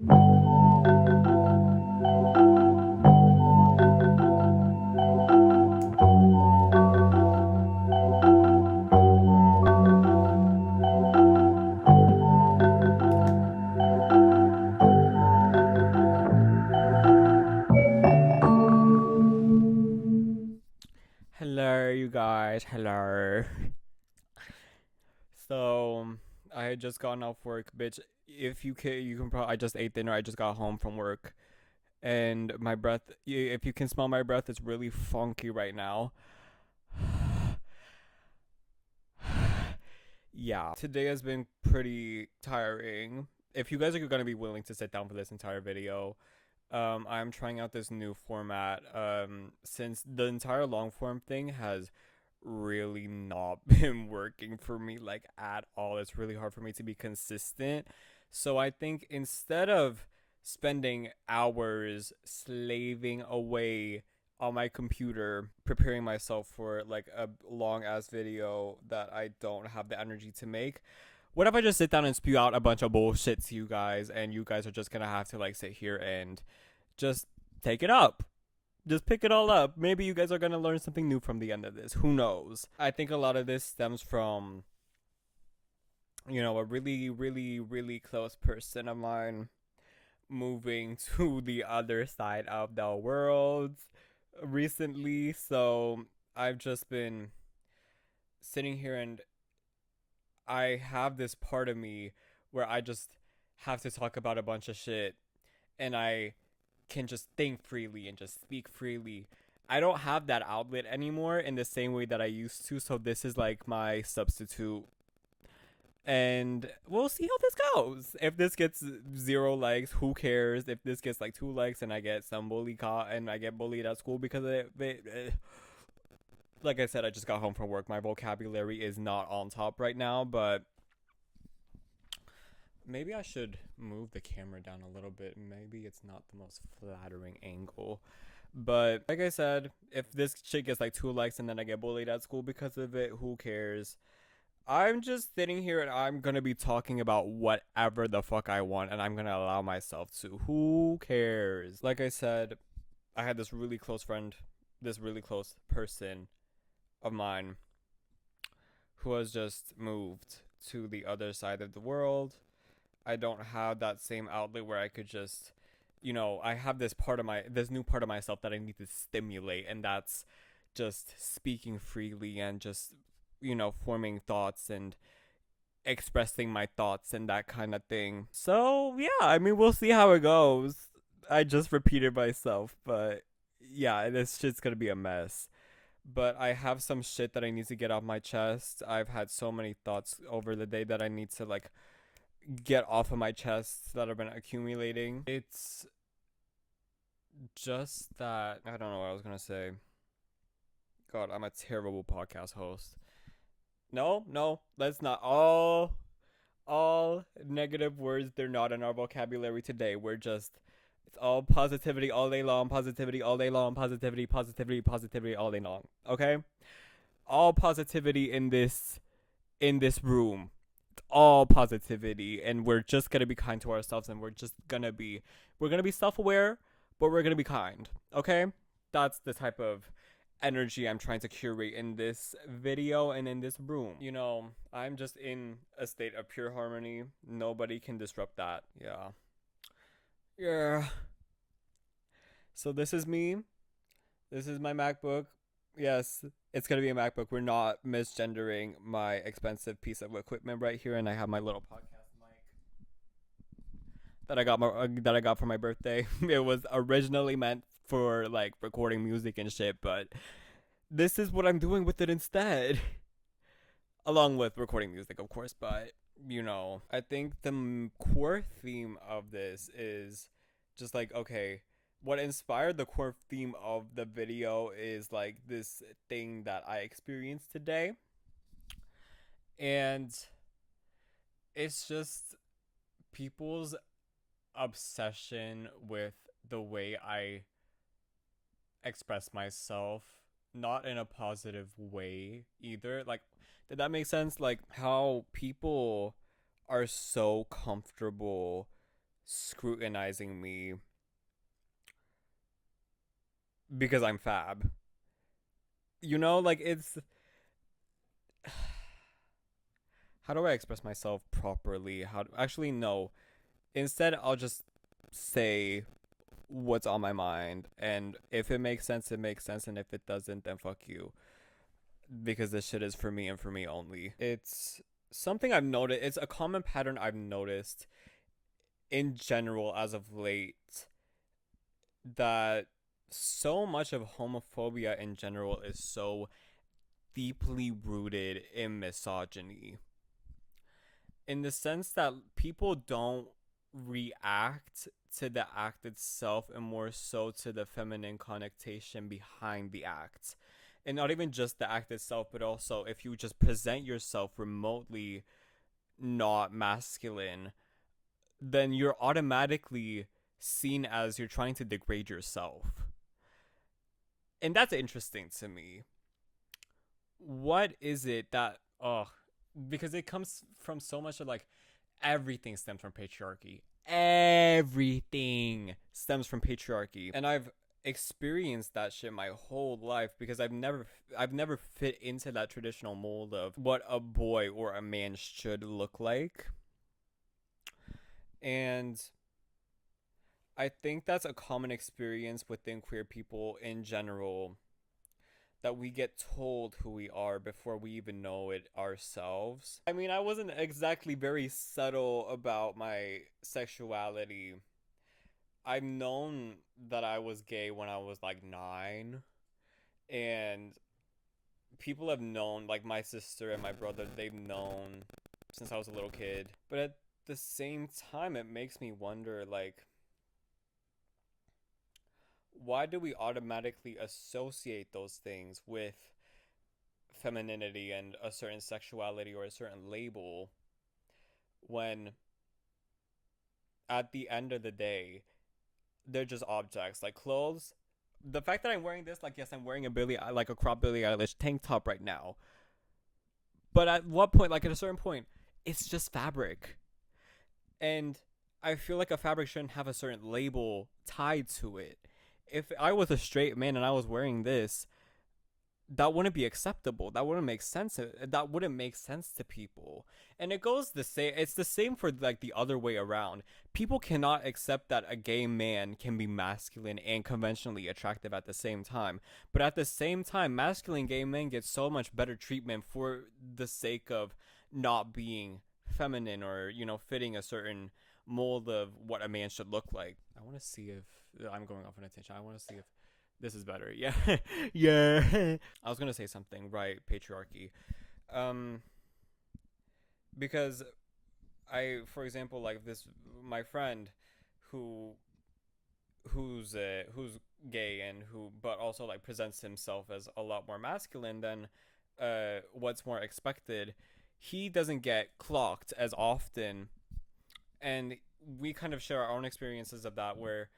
Hello, you guys. Hello. So, I had just gotten off work, bitch. If you can probably. I just ate dinner. I just got home from work, and my breath. If you can smell my breath, it's really funky right now. Yeah, today has been pretty tiring. If you guys are gonna be willing to sit down for this entire video, I'm trying out this new format. Since the entire long form thing has really not been working for me like at all. It's really hard for me to be consistent. So I think instead of spending hours slaving away on my computer preparing myself for like a long ass video that I don't have the energy to make, what if I just sit down and spew out a bunch of bullshit to you guys and you guys are just gonna have to like sit here and just take it up? Just pick it all up. Maybe you guys are going to learn something new from the end of this. Who knows? I think a lot of this stems from, a really, really, really close person of mine moving to the other side of the world recently. So I've just been sitting here and I have this part of me where I just have to talk about a bunch of shit and I can just think freely and just speak freely. I don't have that outlet anymore in the same way that I used to, so this is like my substitute. And we'll see how this goes. If this gets 0 likes, who cares? If this gets like 2 likes and I get some bully caught and I get bullied at school because of it, like I said, I just got home from work. My vocabulary is not on top right now, but maybe I should move the camera down a little bit. Maybe it's not the most flattering angle. But like I said, if this shit gets like 2 likes and then I get bullied at school because of it, who cares? I'm just sitting here and I'm gonna be talking about whatever the fuck I want and I'm gonna allow myself to. Who cares? Like I said, I had this really close friend, this really close person of mine who has just moved to the other side of the world. I don't have that same outlet where I could just, I have this new part of myself that I need to stimulate, and that's just speaking freely and just, forming thoughts and expressing my thoughts and that kind of thing. So, yeah, I mean, we'll see how it goes. I just repeated myself, but yeah, this shit's gonna be a mess. But I have some shit that I need to get off my chest. I've had so many thoughts over the day that I need to like get off of my chest that have been accumulating. It's just that I don't know what I was gonna say. God, I'm a terrible podcast host. No, no, let's not. All negative words, they're not in our vocabulary today. We're just it's all positivity all day long, positivity all day long, positivity, positivity, positivity all day long. Okay? All positivity in this room. It's all positivity and we're just gonna be kind to ourselves and we're gonna be self-aware, but we're gonna be kind. Okay? That's the type of energy I'm trying to curate in this video and in this room. I'm just in a state of pure harmony. Nobody can disrupt that. Yeah. Yeah. So this is me. This is my MacBook. Yes, it's gonna be a MacBook. We're not misgendering my expensive piece of equipment right here, and I have my little podcast mic that I got for my birthday. It was originally meant for like recording music and shit, but this is what I'm doing with it instead. Along with recording music, of course, but I think the core theme of this is just like, okay, what inspired the core theme of the video is like this thing that I experienced today. And it's just people's obsession with the way I express myself, not in a positive way either. Like, did that make sense? Like, how people are so comfortable scrutinizing me because I'm fab. You know, like it's how do I express myself properly? Actually no. Instead, I'll just say what's on my mind, and if it makes sense, it makes sense, and if it doesn't, then fuck you, because this shit is for me and for me only. It's something I've noticed. It's a common pattern I've noticed in general as of late, that so much of homophobia in general is so deeply rooted in misogyny, in the sense that people don't react to the act itself and more so to the feminine connotation behind the act. And not even just the act itself, but also if you just present yourself remotely not masculine, then you're automatically seen as you're trying to degrade yourself. And that's interesting to me. What is it that, because it comes from so much of like everything stems from patriarchy. Everything stems from patriarchy. And I've experienced that shit my whole life because I've never fit into that traditional mold of what a boy or a man should look like. And I think that's a common experience within queer people in general, that we get told who we are before we even know it ourselves. I mean, I wasn't exactly very subtle about my sexuality. I've known that I was gay when I was like 9, and people have known, like my sister and my brother, they've known since I was a little kid. But at the same time, it makes me wonder, like, why do we automatically associate those things with femininity and a certain sexuality or a certain label, when at the end of the day they're just objects like clothes? The fact that I'm wearing this, like, yes, I'm wearing a crop Billie Eilish tank top right now, but at what point, like at a certain point, it's just fabric. And I feel like a fabric shouldn't have a certain label tied to it. If I was a straight man and I was wearing this, that wouldn't be acceptable. That wouldn't make sense. That wouldn't make sense to people. And it goes the same. It's the same for like the other way around. People cannot accept that a gay man can be masculine and conventionally attractive at the same time. But at the same time, masculine gay men get so much better treatment for the sake of not being feminine, or fitting a certain mold of what a man should look like. I want to see if I'm going off on a tangent. I want to see if this is better. Yeah. Yeah. I was going to say something, right? Patriarchy. Because for example, like this, my friend who who's gay, and but also like presents himself as a lot more masculine than what's more expected. He doesn't get clocked as often, and we kind of share our own experiences of that, where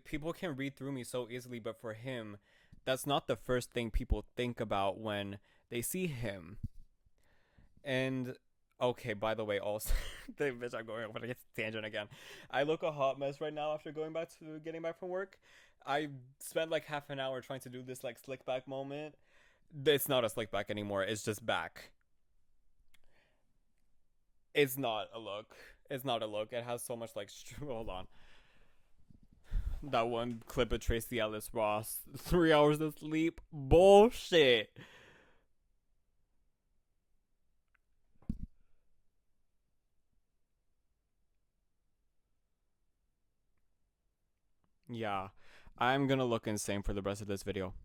people can read through me so easily, but for him, that's not the first thing people think about when they see him. And okay, by the way, also, bitch, I'm going over to get tangent again. I look a hot mess right now after getting back from work. I spent like half an hour trying to do this like slick back moment. It's not a slick back anymore. It's just back. It's not a look. It's not a look. It has so much like hold on. That one clip of Tracy Ellis Ross, 3 hours of sleep. Bullshit. Yeah. I'm gonna look insane for the rest of this video.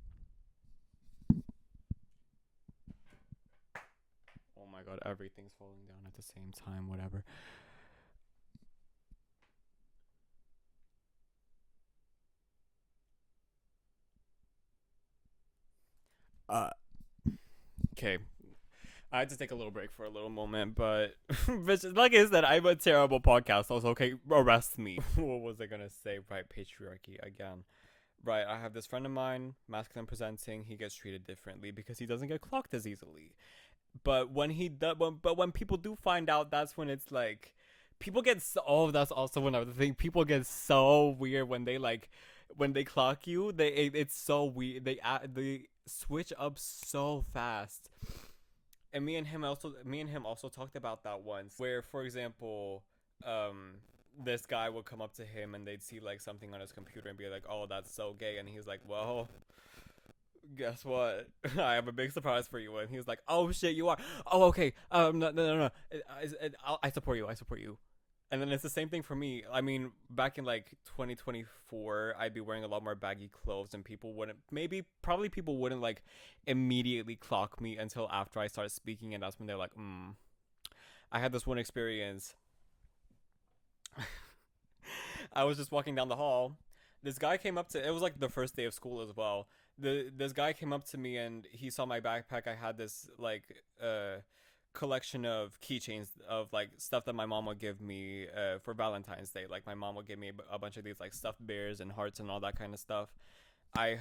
Oh my god, everything's falling down at the same time, whatever. Okay. I had to take a little break for a little moment, but like I said, I'm a terrible podcast. Also, okay, arrest me. What was I gonna say? Right, patriarchy again. Right, I have this friend of mine, masculine presenting. He gets treated differently because he doesn't get clocked as easily. But when people do find out, that's when it's like people get so, oh, that's also another thing. People get so weird when they like when they clock you. It's so weird. They switch up so fast. And me and him also talked about that once, where for example, this guy would come up to him and they'd see like something on his computer and be like, "Oh, that's so gay," and he's like, "Well, guess what? I have a big surprise for you." And he was like, "Oh shit, you are? Oh, okay. No, no, no, no. I support you. I support you." And then it's the same thing for me. I mean, back in like 2024, I'd be wearing a lot more baggy clothes, and people wouldn't, probably people wouldn't like immediately clock me until after I started speaking, and that's when they're like, I had this one experience. I was just walking down the hall. This guy came up to, it was like the first day of school as well. This guy came up to me and he saw my backpack. I had this like collection of keychains of like stuff that my mom would give me for Valentine's Day. Like my mom would give me a bunch of these like stuffed bears and hearts and all that kind of stuff. I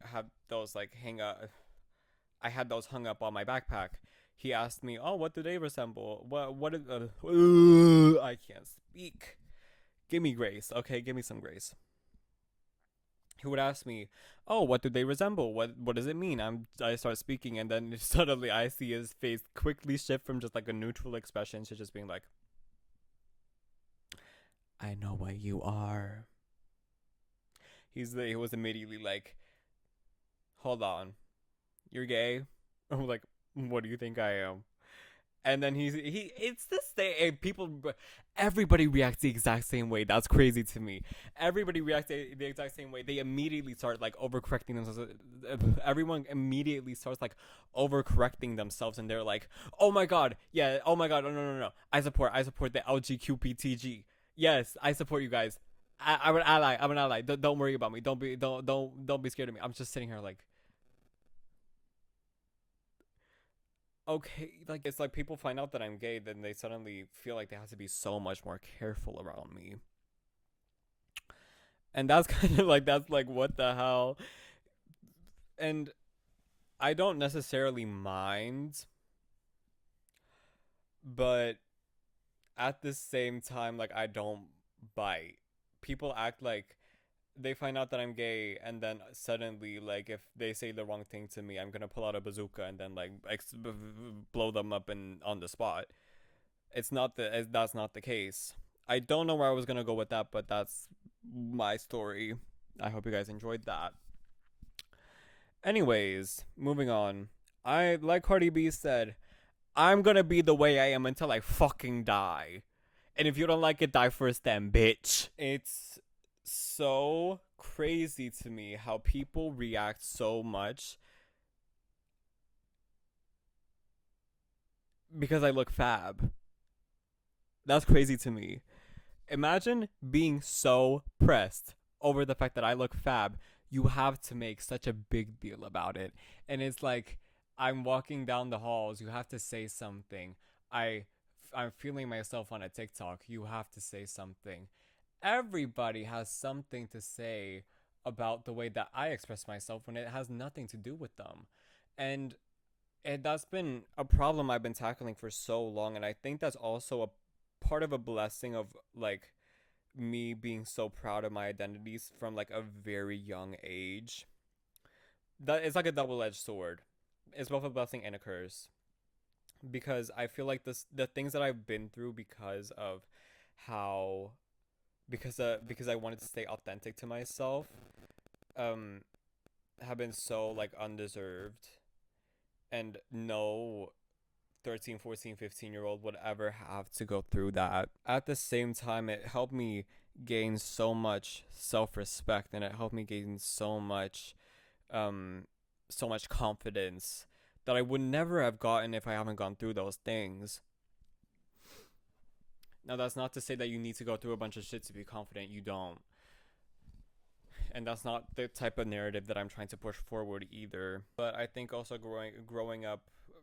had those like hang up. I had those hung up on my backpack. He asked me, "Oh, what do they resemble? What is, I can't speak. Give me grace, okay? Give me some grace." He would ask me, "Oh, what do they resemble? What does it mean?" I start speaking, and then suddenly I see his face quickly shift from just like a neutral expression to just being like, "I know what you are." He was immediately like, "Hold on, you're gay?" I'm like, "What do you think I am?" And then it's the same. Everybody reacts the exact same way. That's crazy to me. Everybody reacts the exact same way. They immediately start like overcorrecting themselves. Everyone immediately starts like overcorrecting themselves, and they're like, "Oh my god, yeah, oh my god, no, no, no, no. I support the LGQPTG. Yes, I support you guys. I'm an ally. I'm an ally. Don't worry about me. Don't be scared of me." I'm just sitting here like, okay, like it's like people find out that I'm gay, then they suddenly feel like they have to be so much more careful around me. And that's kind of like, that's like, what the hell? And I don't necessarily mind, but at the same time, like, I don't bite. People act like they find out that I'm gay, and then suddenly, like, if they say the wrong thing to me, I'm gonna pull out a bazooka and then like blow them up and on the spot. That's not the case. I don't know where I was gonna go with that, but that's my story. I hope you guys enjoyed that. Anyways, moving on. I like Cardi B said, I'm gonna be the way I am until I fucking die. And if you don't like it, die first then, bitch. It's so crazy to me how people react so much because I look fab. That's crazy to me. Imagine being so pressed over the fact that I look fab. You have to make such a big deal about it. And it's like, I'm walking down the halls, you have to say something. I I'm feeling myself on a TikTok, you have to say something. Everybody has something to say about the way that I express myself when it has nothing to do with them. And that's been a problem I've been tackling for so long, and I think that's also a part of a blessing of like me being so proud of my identities from like a very young age. That it's like a double-edged sword. It's both a blessing and a curse because I feel like the things that I've been through because of how because I wanted to stay authentic to myself um have been so like undeserved, and no 13, 14, 15 year old would ever have to go through that. At the same time, it helped me gain so much self-respect, and it helped me gain um so much confidence that I would never have gotten if I haven't gone through those things. Now that's not to say that you need to go through a bunch of shit to be confident. You don't. And that's not the type of narrative that I'm trying to push forward either. But I think also growing up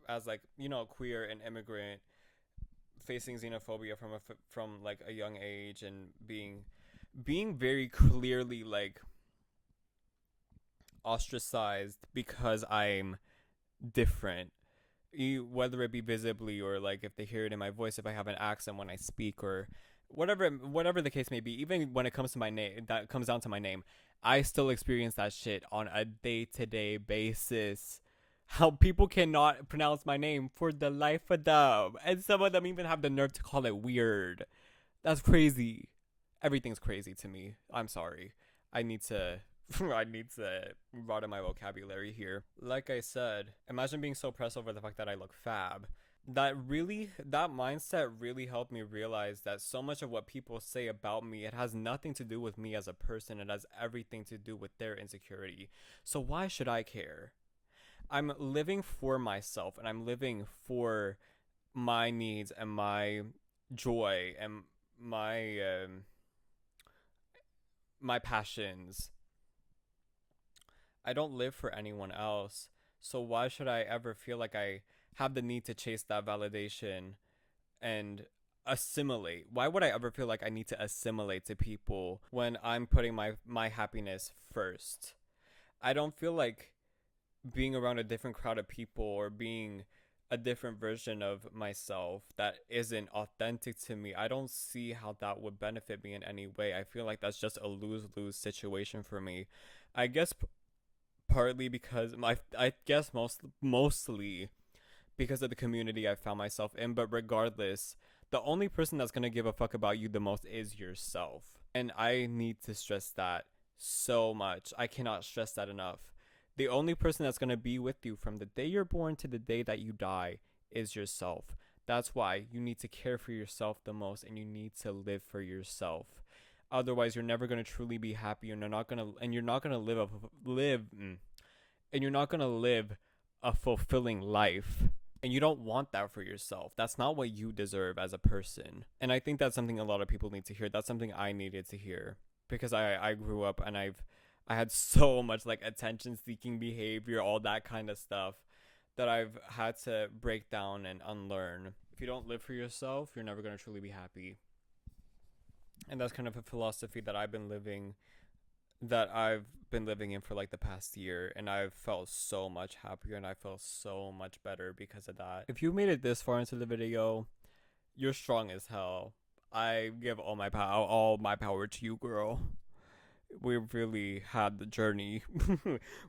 as like, you know, queer and immigrant, facing xenophobia from like a young age, and being very clearly like ostracized because I'm different. whether it be visibly or like if they hear it in my voice, if I have an accent when I speak, or whatever the case may be. Even when it comes to my name, that comes down to my name, I still experience that shit on a day-to-day basis. How people cannot pronounce my name for the life of them, and some of them even have the nerve to call it weird. That's crazy. Everything's crazy to me. I'm sorry. I need to I need to broaden my vocabulary here. Like I said, imagine being so pressed over the fact that I look fab. That mindset really helped me realize that so much of what people say about me, it has nothing to do with me as a person. It has everything to do with their insecurity. So why should I care? I'm living for myself, and I'm living for my needs and my joy and my passions. I don't live for anyone else. So why should I ever feel like I have the need to chase that validation and assimilate? Why would I ever feel like I need to assimilate to people when I'm putting my happiness first? I don't feel like being around a different crowd of people or being a different version of myself that isn't authentic to me, I don't see how that would benefit me in any way. I feel like that's just a lose-lose situation for me. I guess partly because I guess mostly because of the community I found myself in, but regardless, the only person that's going to give a fuck about you the most is yourself. And I need to stress that so much. I cannot stress that enough. The only person that's going to be with you from the day you're born to the day that you die is yourself. That's why you need to care for yourself the most, and you need to live for yourself. Otherwise, you're never going to truly be happy, and you're not going to live a fulfilling life. And you don't want that for yourself. That's not what you deserve as a person. And I think that's something a lot of people need to hear. That's something I needed to hear, because I grew up and I had so much like attention seeking behavior, all that kind of stuff, that I've had to break down and unlearn. If you don't live for yourself, you're never going to truly be happy. And that's kind of a philosophy that I've been living in for like the past year, and I've felt so much happier and I felt so much better because of that. If you made it this far into the video, you're strong as hell. I give all my power to you, girl. We've really had the journey.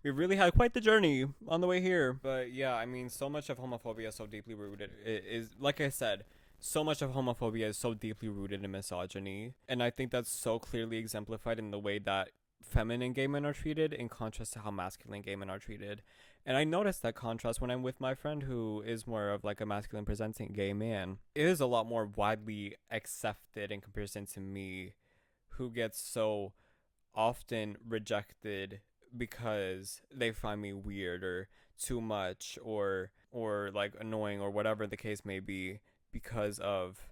We've really had quite the journey on the way here. But yeah, I mean, so much of homophobia is so deeply rooted. It is, like I said, so much of homophobia is so deeply rooted in misogyny. And I think that's so clearly exemplified in the way that feminine gay men are treated in contrast to how masculine gay men are treated. And I noticed that contrast when I'm with my friend who is more of like a masculine presenting gay man. It is a lot more widely accepted in comparison to me, who gets so often rejected because they find me weird or too much or like annoying or whatever the case may be, because of,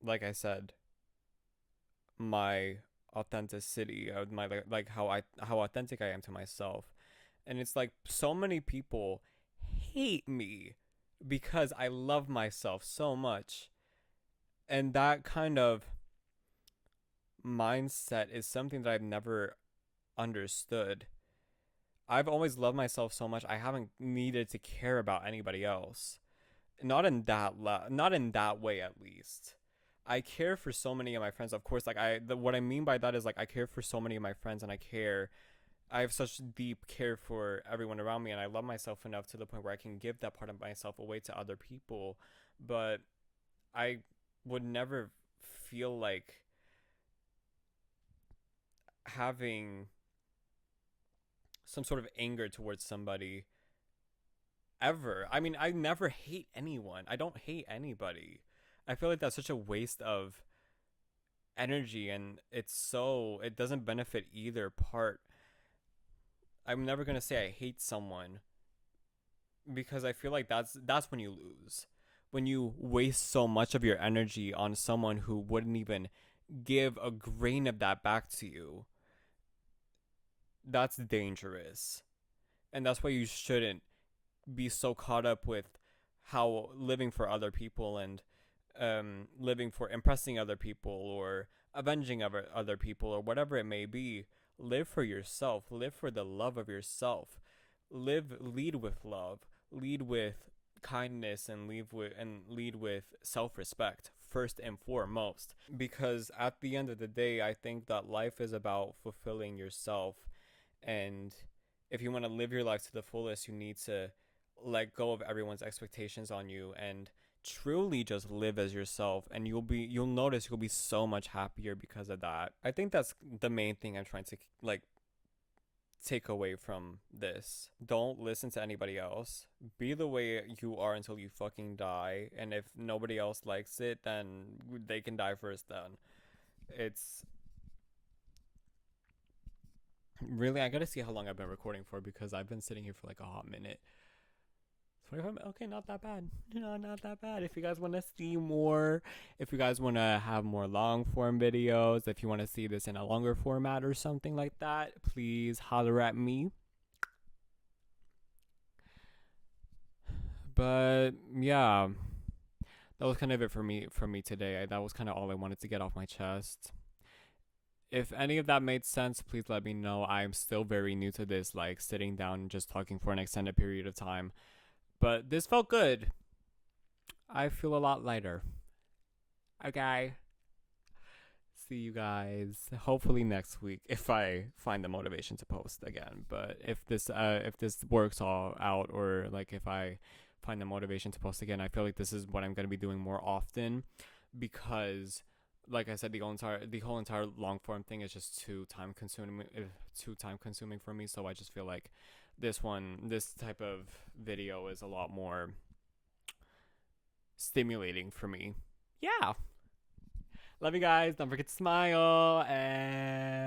like I said, my authenticity, of my like how authentic I am to myself. And it's like so many people hate me because I love myself so much. And that kind of mindset is something that I've never understood. I've always loved myself so much, I haven't needed to care about anybody else. Not in that way, at least. I care for so many of my friends. Of course, like what I mean by that is like I care for so many of my friends, and I have such deep care for everyone around me, and I love myself enough to the point where I can give that part of myself away to other people. But I would never feel like having some sort of anger towards somebody ever. I mean, I never hate anyone. I don't hate anybody. I feel like that's such a waste of energy, and it doesn't benefit either part. I'm never going to say I hate someone, because I feel like that's when you lose. When you waste so much of your energy on someone who wouldn't even give a grain of that back to you, that's dangerous. And that's why you shouldn't be so caught up with how living for other people and living for impressing other people or avenging other people or whatever it may be. Live for yourself. Live for the love of yourself. lead with love, lead with kindness, and lead with self-respect first and foremost, because at the end of the day, I think that life is about fulfilling yourself. And if you want to live your life to the fullest, you need to let go of everyone's expectations on you and truly just live as yourself, and you'll notice you'll be so much happier because of that. I think that's the main thing I'm trying to like take away from this. Don't listen to anybody else. Be the way you are until you fucking die, and if nobody else likes it, then they can die first then. It's really, I gotta see how long I've been recording for, because I've been sitting here for like a hot minute. 25 minutes. Okay, not that bad. No, not that bad. If you guys want to see more, if you guys want to have more long form videos, if you want to see this in a longer format or something like that, please holler at me. But yeah, that was kind of it for me today. That was kind of all I wanted to get off my chest. If any of that made sense, please let me know. I'm still very new to this, like sitting down and just talking for an extended period of time. But this felt good. I feel a lot lighter. Okay. See you guys hopefully next week, if I find the motivation to post again. But if this works all out, or like if I find the motivation to post again, I feel like this is what I'm going to be doing more often, because like I said, the whole entire long form thing is just too time consuming for me. So I just feel like this type of video is a lot more stimulating for me. Yeah. Love you guys. Don't forget to smile, and